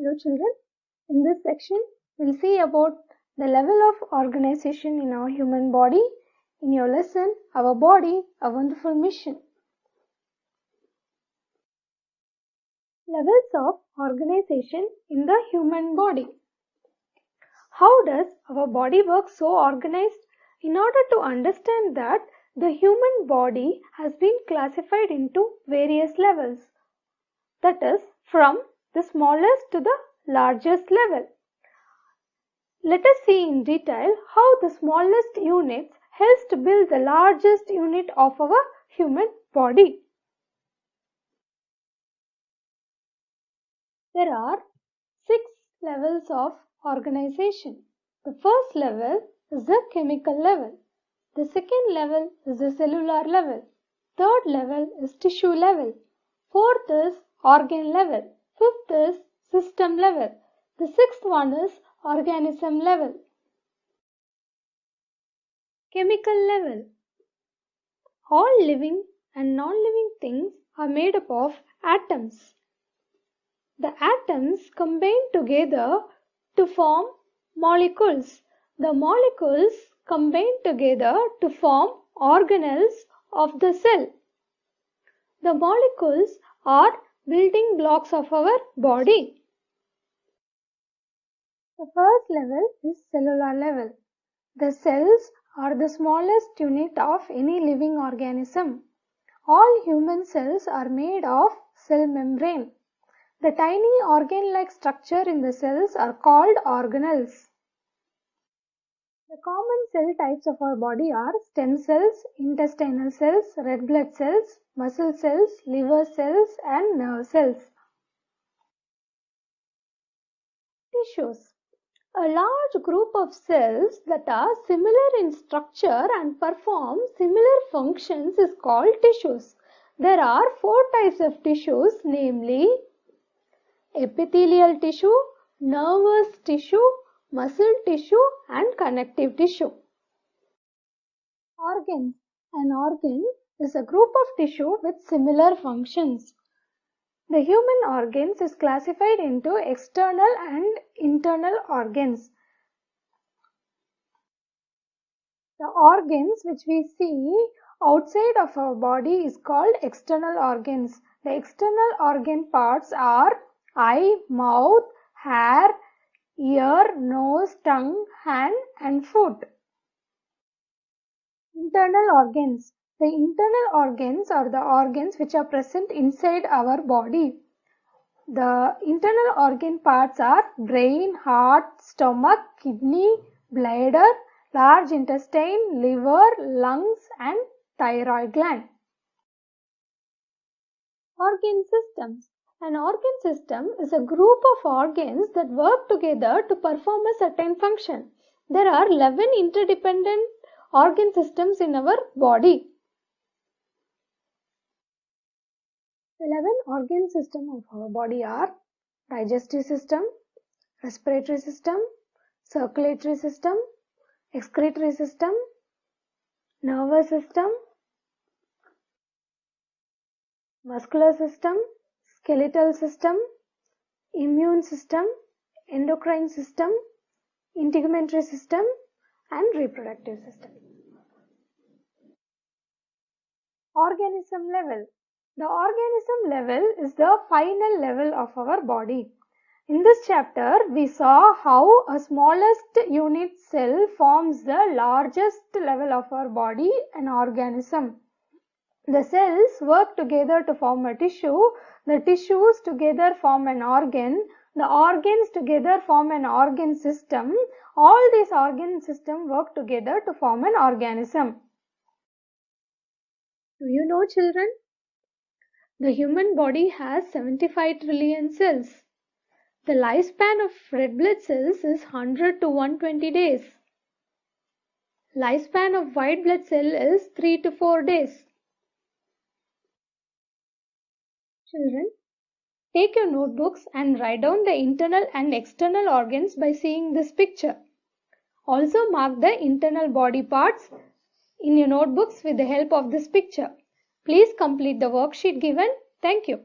Hello children, in this section we'll see about the level of organization in our human body. In your lesson, Our Body, a Wonderful Mission. Levels of organization in the human body. How does our body work so organized? In order to understand that, the human body has been classified into various levels. That is, from the smallest to the largest level. Let us see in detail how the smallest units helps to build the largest unit of our human body. There are 6 levels of organization. The first level is the chemical level. The second level is the cellular level. Third level is tissue level. Fourth is organ level. Fifth is system level. The sixth one is organism level. Chemical level. All living and non-living things are made up of atoms. The atoms combine together to form molecules. The molecules combine together to form organelles of the cell. The molecules are building blocks of our body. The first level is cellular level. The cells are the smallest unit of any living organism. All human cells are made of cell membrane. The tiny organ-like structure in the cells are called organelles. The common cell types of our body are stem cells, intestinal cells, red blood cells, muscle cells, liver cells and nerve cells. Tissues. A large group of cells that are similar in structure and perform similar functions is called tissues. There are 4 types of tissues, namely epithelial tissue, nervous tissue, muscle tissue and connective tissue. Organs. An organ is a group of tissue with similar functions. The human organs is classified into external and internal organs. The organs which we see outside of our body is called external organs. The external organ parts are eye, mouth, hair, ear, nose, tongue, hand and foot. Internal organs. The internal organs are the organs which are present inside our body. The internal organ parts are brain, heart, stomach, kidney, bladder, large intestine, liver, lungs and thyroid gland. Organ systems. An organ system is a group of organs that work together to perform a certain function. There are 11 interdependent organ systems in our body. The 11 organ systems of our body are digestive system, respiratory system, circulatory system, excretory system, nervous system, muscular system, skeletal system, immune system, endocrine system, integumentary system and reproductive system. Organism level. The organism level is the final level of our body. In this chapter, we saw how a smallest unit cell forms the largest level of our body, an organism. The cells work together to form a tissue, the tissues together form an organ, the organs together form an organ system. All these organ systems work together to form an organism. Do you know, children? The human body has 75 trillion cells. The lifespan of red blood cells is 100 to 120 days. Lifespan of white blood cell is 3 to 4 days. Children, take your notebooks and write down the internal and external organs by seeing this picture. Also mark the internal body parts in your notebooks with the help of this picture. Please complete the worksheet given. Thank you.